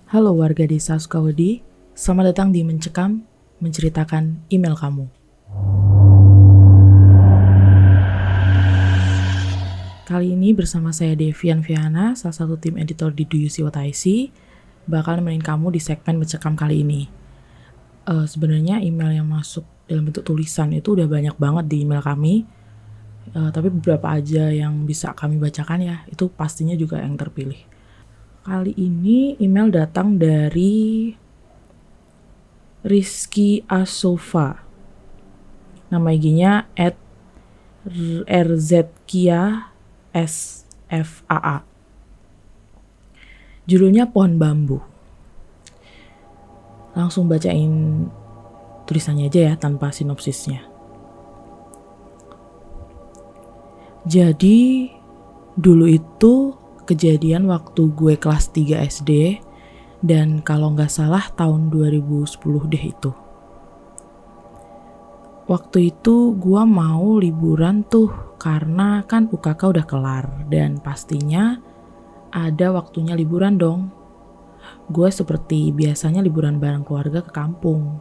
Halo warga desa Sukawedi, selamat datang di Mencekam, menceritakan email kamu. Kali ini bersama saya Devian Viana, salah satu tim editor di Do You See What I See, bakal nemenin kamu di segmen Mencekam kali ini. Sebenarnya email yang masuk dalam bentuk tulisan itu udah banyak banget di email kami, tapi beberapa aja yang bisa kami bacakan ya, itu pastinya juga yang terpilih. Kali ini email datang dari Rizky Asofa. Nama IG-nya @rzkia_sfaa. Judulnya Pohon Bambu. Langsung bacain tulisannya aja ya tanpa sinopsisnya. Jadi dulu itu kejadian waktu gue kelas 3 SD dan kalau nggak salah tahun 2010 deh itu. Waktu itu gue mau liburan tuh karena kan UKK udah kelar dan pastinya ada waktunya liburan dong. Gue seperti biasanya liburan bareng keluarga ke kampung.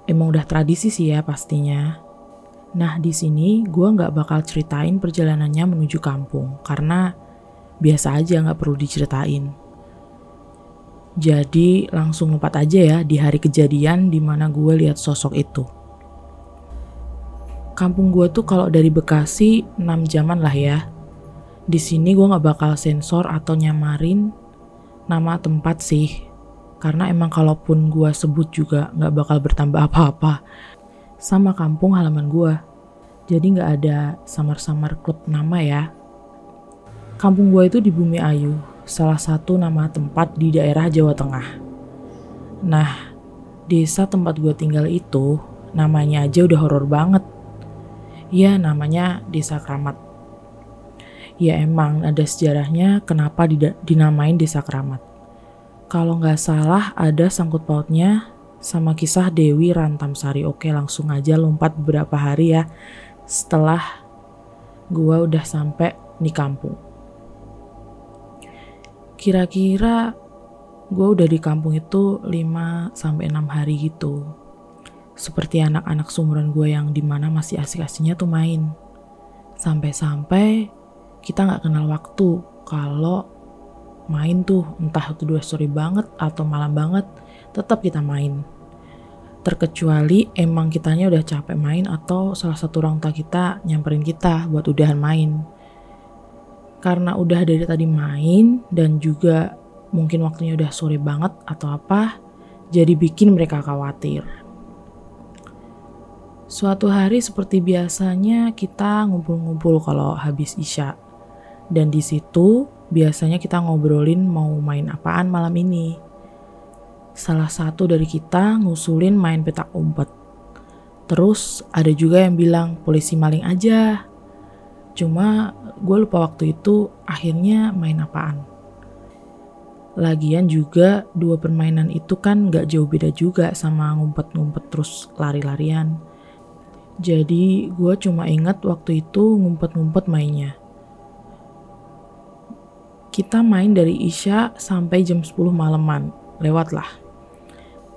Emang udah tradisi sih ya pastinya. Nah di sini gue nggak bakal ceritain perjalanannya menuju kampung karena biasa aja, nggak perlu diceritain. Jadi langsung lompat aja ya di hari kejadian di mana gue lihat sosok itu. Kampung gue tuh kalau dari Bekasi 6 jaman lah ya. Di sini gue nggak bakal sensor atau nyamarin nama tempat sih, karena emang kalaupun gue sebut juga nggak bakal bertambah apa-apa sama kampung halaman gue. Jadi nggak ada samar-samar klub nama ya. Kampung gue itu di Bumi Ayu, salah satu nama tempat di daerah Jawa Tengah. Nah, desa tempat gue tinggal itu namanya aja udah horor banget. Ya, namanya Desa Kramat. Ya emang ada sejarahnya kenapa dinamain Desa Kramat. Kalau nggak salah ada sangkut pautnya sama kisah Dewi Rantamsari. Oke, langsung aja lompat beberapa hari ya setelah gue udah sampai di kampung. Kira-kira gue udah di kampung itu 5-6 hari gitu. Seperti anak-anak seumuran gue yang dimana masih asik-asiknya tuh main. Sampai-sampai kita gak kenal waktu kalau main tuh, entah itu udah sore banget atau malam banget, tetap kita main. Terkecuali emang kitanya udah capek main atau salah satu orang tua kita nyamperin kita buat udahan main. Karena udah dari tadi main dan juga mungkin waktunya udah sore banget atau apa, jadi bikin mereka khawatir. Suatu hari seperti biasanya kita ngumpul-ngumpul kalau habis Isya. Dan di situ biasanya kita ngobrolin mau main apaan malam ini. Salah satu dari kita ngusulin main petak umpet. Terus ada juga yang bilang polisi maling aja. Cuma gue lupa waktu itu akhirnya main apaan. Lagian juga dua permainan itu kan gak jauh beda juga sama ngumpet-ngumpet terus lari-larian. Jadi gue cuma ingat waktu itu ngumpet-ngumpet mainnya. Kita main dari Isya sampai jam 10 malaman, lewat lah.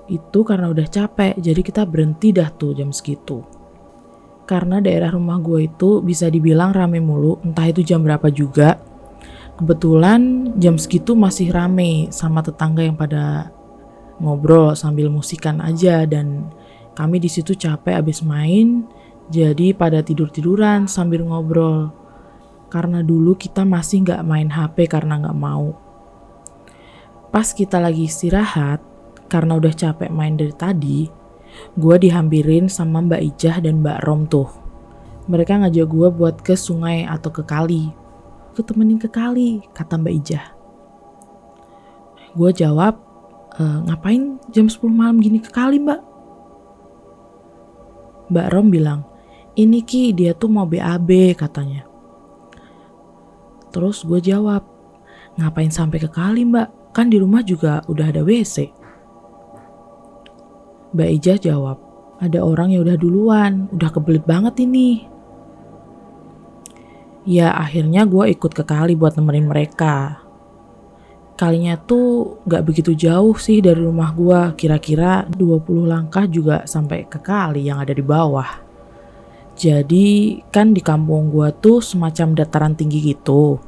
Itu karena udah capek, jadi kita berhenti dah tuh jam segitu. Karena daerah rumah gue itu bisa dibilang rame mulu, entah itu jam berapa juga. Kebetulan jam segitu masih rame sama tetangga yang pada ngobrol sambil musikan aja dan kami di situ capek abis main, jadi pada tidur-tiduran sambil ngobrol. Karena dulu kita masih gak main HP karena gak mau. Pas kita lagi istirahat, karena udah capek main dari tadi, gue dihampirin sama Mbak Ijah dan Mbak Rom tuh. Mereka ngajak gue buat ke sungai atau ke kali. Aku temenin ke kali, kata Mbak Ijah. Gue jawab, ngapain jam 10 malam gini ke kali Mbak? Mbak Rom bilang, ini Ki dia tuh mau BAB katanya. Terus gue jawab, ngapain sampai ke kali Mbak? Kan di rumah juga udah ada WC. Mbak Ijah jawab, ada orang yang udah duluan, udah kebelet banget ini. Ya akhirnya gue ikut ke kali buat nemenin mereka. Kalinya tuh gak begitu jauh sih dari rumah gue, kira-kira 20 langkah juga sampai ke kali yang ada di bawah. Jadi kan di kampung gue tuh semacam dataran tinggi gitu.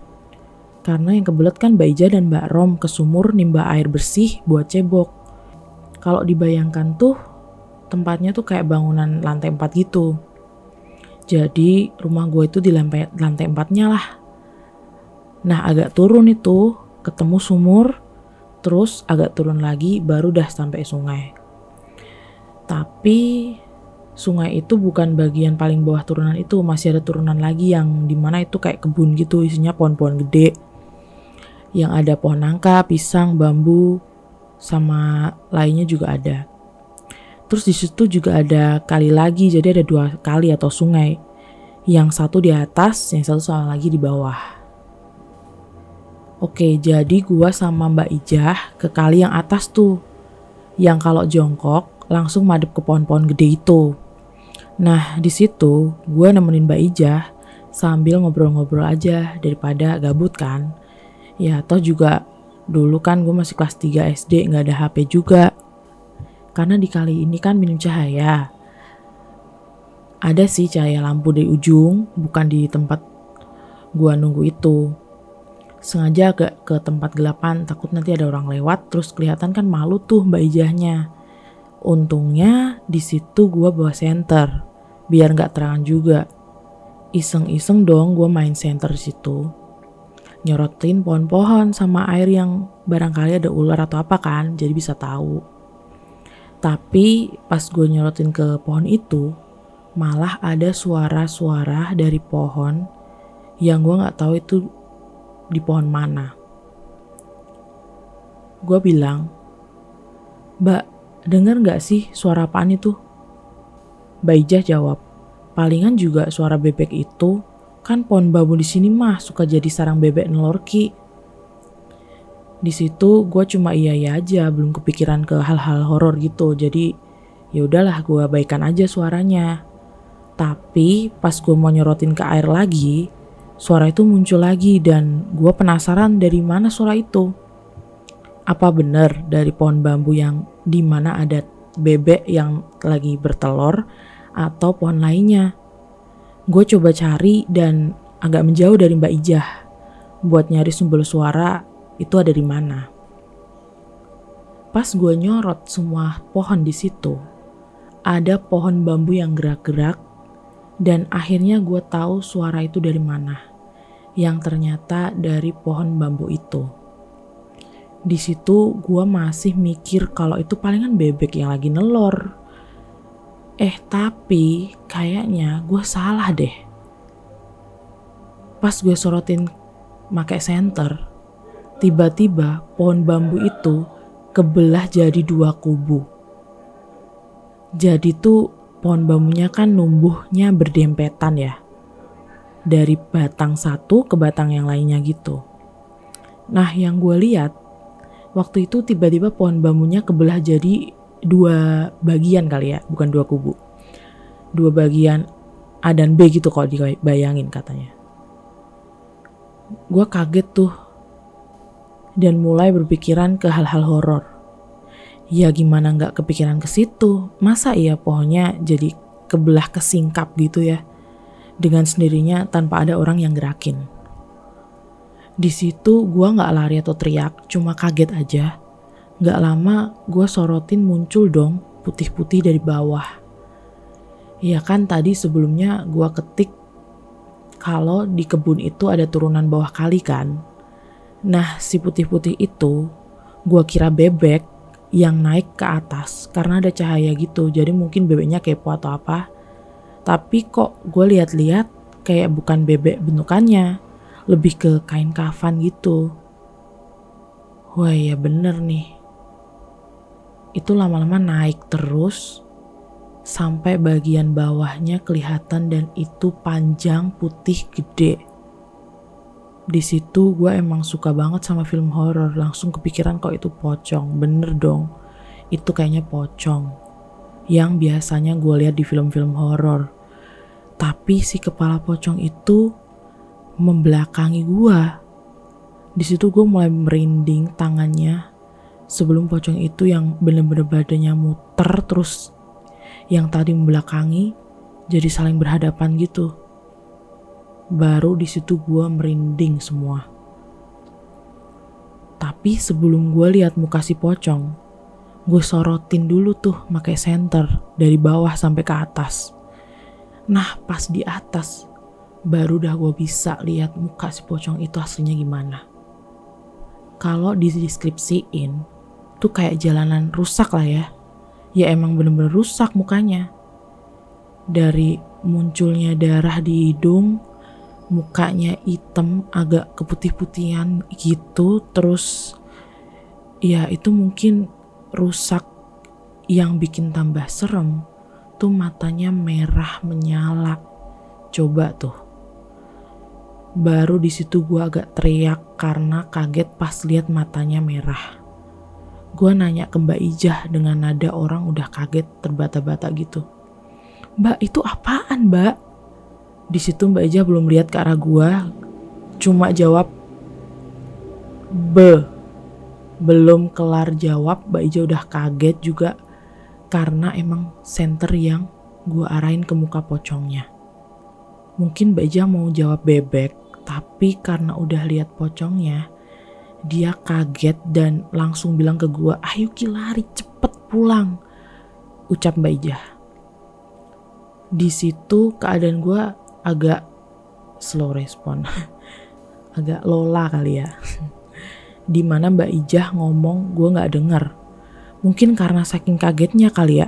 Karena yang kebelet kan Mbak Ija dan Mbak Rom ke sumur nimba air bersih buat cebok. Kalau dibayangkan tuh tempatnya tuh kayak bangunan lantai 4 gitu. Jadi rumah gue itu di lantai 4-nya lah. Nah agak turun itu, ketemu sumur, terus agak turun lagi baru dah sampai sungai. Tapi sungai itu bukan bagian paling bawah turunan itu, masih ada turunan lagi yang dimana itu kayak kebun gitu, isinya pohon-pohon gede. Yang ada pohon nangka, pisang, bambu, sama lainnya juga ada. Terus di situ juga ada kali lagi, jadi ada 2 kali atau sungai. Yang satu di atas, yang satu sama lagi di bawah. Oke, jadi gua sama Mbak Ijah ke kali yang atas tuh. Yang kalau jongkok langsung madep ke pohon-pohon gede itu. Nah, di situ gua nemenin Mbak Ijah sambil ngobrol-ngobrol aja daripada gabut kan. Ya, toh juga dulu kan gue masih kelas 3 SD, gak ada HP juga. Karena di kali ini kan minim cahaya. Ada sih cahaya lampu dari ujung, bukan di tempat gua nunggu itu. Sengaja agak ke tempat gelapan, takut nanti ada orang lewat, terus kelihatan kan malu tuh Mbak Ijahnya. Untungnya di situ gua bawa senter, biar gak terangan juga. Iseng-iseng dong gua main senter di situ. Nyorotin pohon-pohon sama air yang barangkali ada ular atau apa kan, jadi bisa tahu. Tapi pas gue nyorotin ke pohon itu, malah ada suara-suara dari pohon yang gue gak tahu itu di pohon mana. Gue bilang, "Mbak, denger gak sih suara apaan itu?" Mbak Ijah jawab, "Palingan juga suara bebek itu, kan pohon bambu di sini mah suka jadi sarang bebek nelor ki." Di situ gue cuma iya aja, belum kepikiran ke hal-hal horor gitu. Jadi ya udahlah, gue abaikan aja suaranya. Tapi pas gue mau nyorotin ke air lagi, suara itu muncul lagi dan gue penasaran dari mana suara itu. Apa bener dari pohon bambu yang dimana ada bebek yang lagi bertelur atau pohon lainnya? Gue coba cari dan agak menjauh dari Mbak Ijah buat nyari sumber suara itu ada di mana. Pas gue nyorot semua pohon di situ, ada pohon bambu yang gerak-gerak dan akhirnya gue tahu suara itu dari mana. Yang ternyata dari pohon bambu itu. Di situ gue masih mikir kalau itu palingan bebek yang lagi nelor. Tapi kayaknya gue salah deh. Pas gue sorotin pakai senter, tiba-tiba pohon bambu itu kebelah jadi 2 kubu. Jadi tuh pohon bambunya kan numbuhnya berdempetan ya. Dari batang satu ke batang yang lainnya gitu. Nah yang gue lihat, waktu itu tiba-tiba pohon bambunya kebelah jadi 2 bagian kali ya, bukan 2 kubu. 2 bagian A dan B gitu kalau dibayangin katanya. Gue kaget tuh dan mulai berpikiran ke hal-hal horor. Ya gimana gak kepikiran ke situ? Masa iya pohonnya jadi kebelah kesingkap gitu ya? Dengan sendirinya tanpa ada orang yang gerakin. Di situ gue gak lari atau teriak, cuma kaget aja. Gak lama gue sorotin muncul dong putih-putih dari bawah. Ya kan tadi sebelumnya gue ketik kalau di kebun itu ada turunan bawah kali kan. Nah si putih-putih itu gue kira bebek yang naik ke atas karena ada cahaya gitu. Jadi mungkin bebeknya kepo atau apa. Tapi kok gue lihat-lihat kayak bukan bebek bentukannya. Lebih ke kain kafan gitu. Wah ya bener nih. Itu lama-lama naik terus sampai bagian bawahnya kelihatan dan itu panjang putih gede. Di situ gue emang suka banget sama film horor, langsung kepikiran kok itu pocong. Bener dong, itu kayaknya pocong yang biasanya gue lihat di film-film horor. Tapi si kepala pocong itu membelakangi gue. Di situ gue mulai merinding tangannya sebelum pocong itu yang bener-bener badannya muter terus yang tadi membelakangi jadi saling berhadapan gitu. Baru di situ gue merinding semua. Tapi sebelum gue lihat muka si pocong, gue sorotin dulu tuh pakai senter dari bawah sampai ke atas. Nah pas di atas baru dah gue bisa lihat muka si pocong itu aslinya gimana. Kalau dideskripsiin tuh kayak jalanan rusak lah ya. Ya emang bener-bener rusak mukanya. Dari munculnya darah di hidung, mukanya hitam agak keputih-putihan gitu. Terus ya itu mungkin rusak. Yang bikin tambah serem tuh matanya merah menyala. Coba tuh. Baru di situ gue agak teriak karena kaget pas lihat matanya merah. Gue nanya ke Mbak Ijah dengan nada orang udah kaget terbata-bata gitu. Mbak itu apaan mbak? Di situ Mbak Ijah belum lihat ke arah gue, cuma jawab Belum kelar jawab Mbak Ijah udah kaget juga karena emang senter yang gue arahin ke muka pocongnya. Mungkin Mbak Ijah mau jawab bebek, tapi karena udah lihat pocongnya, dia kaget dan langsung bilang ke gue, ayo Ki lari cepet pulang, ucap Mbak Ijah. Di situ keadaan gue agak slow respon, agak lola kali ya. Dimana Mbak Ijah ngomong gue nggak dengar, mungkin karena saking kagetnya kali ya.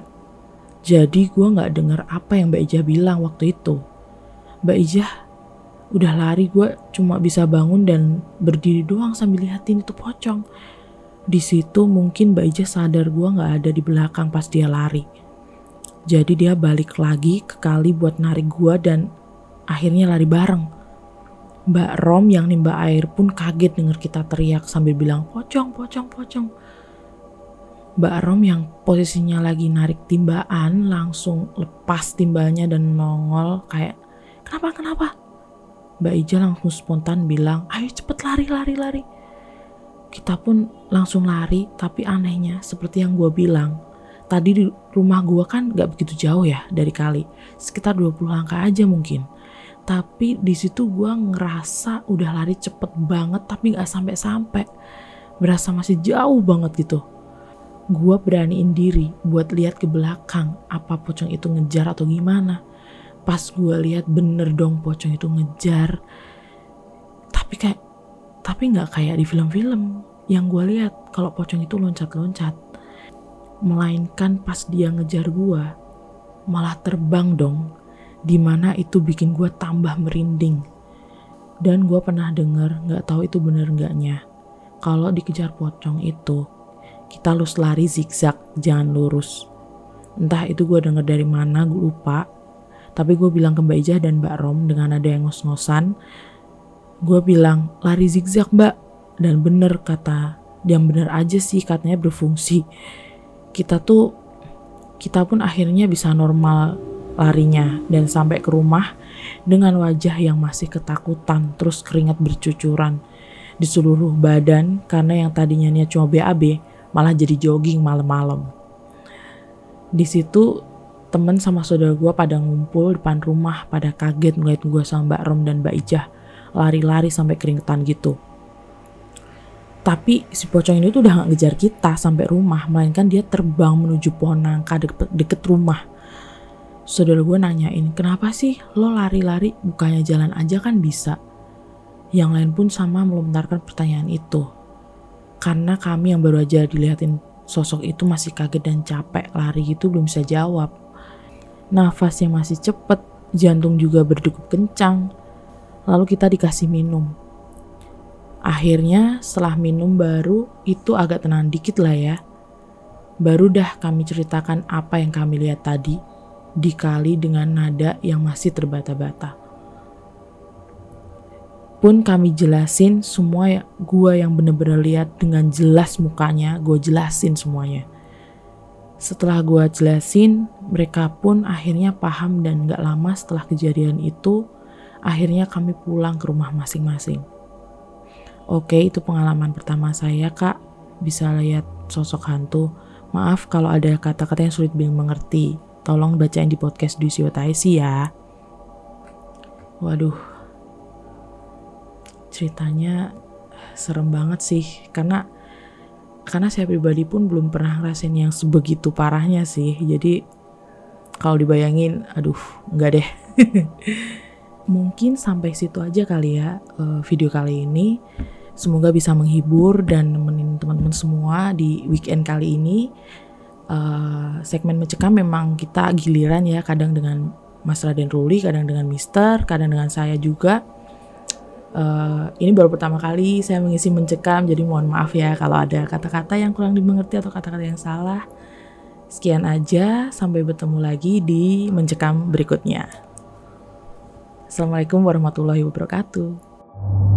Jadi gue nggak dengar apa yang Mbak Ijah bilang waktu itu. Mbak Ijah udah lari, gue cuma bisa bangun dan berdiri doang sambil liatin itu pocong. Di situ mungkin Mbak Ijah sadar gue nggak ada di belakang pas dia lari. Jadi dia balik lagi ke kali buat narik gue dan akhirnya lari bareng. Mbak Rom yang nimba air pun kaget denger kita teriak sambil bilang pocong, pocong, pocong. Mbak Rom yang posisinya lagi narik timbaan langsung lepas timbalnya dan nongol kayak kenapa? Mbak Ijah langsung spontan bilang, ayo cepet lari. Kita pun langsung lari, tapi anehnya seperti yang gue bilang, tadi di rumah gue kan gak begitu jauh ya dari kali, sekitar 20 langkah aja mungkin. Tapi di situ gue ngerasa udah lari cepet banget tapi gak sampai-sampai, berasa masih jauh banget gitu. Gue beraniin diri buat lihat ke belakang, apa pocong itu ngejar atau gimana. Pas gue lihat bener dong pocong itu ngejar. Tapi gak kayak di film-film yang gue lihat kalau pocong itu loncat-loncat. Melainkan pas dia ngejar gue malah terbang dong. Dimana itu bikin gue tambah merinding. Dan gue pernah denger, gak tahu itu bener enggaknya, kalau dikejar pocong itu kita harus lari zigzag, jangan lurus. Entah itu gue denger dari mana, gue lupa. Tapi gue bilang ke Mbak Ijah dan Mbak Rom dengan nada yang ngos-ngosan. Gue bilang, lari zigzag mbak. Dan bener kata, yang bener aja sih katanya berfungsi. Kita pun akhirnya bisa normal larinya. Dan sampai ke rumah dengan wajah yang masih ketakutan. Terus keringat bercucuran di seluruh badan. Karena yang tadinya niat cuma BAB, malah jadi jogging malam-malam. Di situ temen sama saudara gue pada ngumpul depan rumah, pada kaget ngeliat gue sama Mbak Rom dan Mbak Ijah lari-lari sampai keringetan gitu. Tapi si pocong ini tuh udah gak ngejar kita sampai rumah, melainkan dia terbang menuju pohon nangka deket rumah. Saudara gue nanyain, kenapa sih lo lari-lari, bukannya jalan aja kan bisa? Yang lain pun sama melontarkan pertanyaan itu. Karena kami yang baru aja dilihatin sosok itu masih kaget dan capek lari gitu belum bisa jawab. Nafasnya masih cepet, jantung juga berdegup kencang. Lalu kita dikasih minum. Akhirnya setelah minum baru itu agak tenang dikit lah ya. Baru dah kami ceritakan apa yang kami lihat tadi, dikali dengan nada yang masih terbata-bata. Pun kami jelasin semua ya, gue yang bener-bener lihat dengan jelas mukanya, gue jelasin semuanya. Setelah gue jelasin, mereka pun akhirnya paham dan gak lama setelah kejadian itu, akhirnya kami pulang ke rumah masing-masing. Oke, itu pengalaman pertama saya, Kak. Bisa lihat sosok hantu. Maaf kalau ada kata-kata yang sulit dimengerti. Tolong bacain di podcast Dusio Taisi ya. Waduh, ceritanya serem banget sih. Karena saya pribadi pun belum pernah ngerasain yang sebegitu parahnya sih. Jadi kalau dibayangin, aduh, enggak deh. Mungkin sampai situ aja kali ya video kali ini. Semoga bisa menghibur dan nemenin teman-teman semua di weekend kali ini. Segmen mencekam memang kita giliran ya, kadang dengan Mas Raden Ruli, kadang dengan Mister, kadang dengan saya juga. Ini baru pertama kali saya mengisi mencekam, jadi mohon maaf ya kalau ada kata-kata yang kurang dimengerti atau kata-kata yang salah. Sekian aja, sampai bertemu lagi di mencekam berikutnya. Assalamualaikum warahmatullahi wabarakatuh.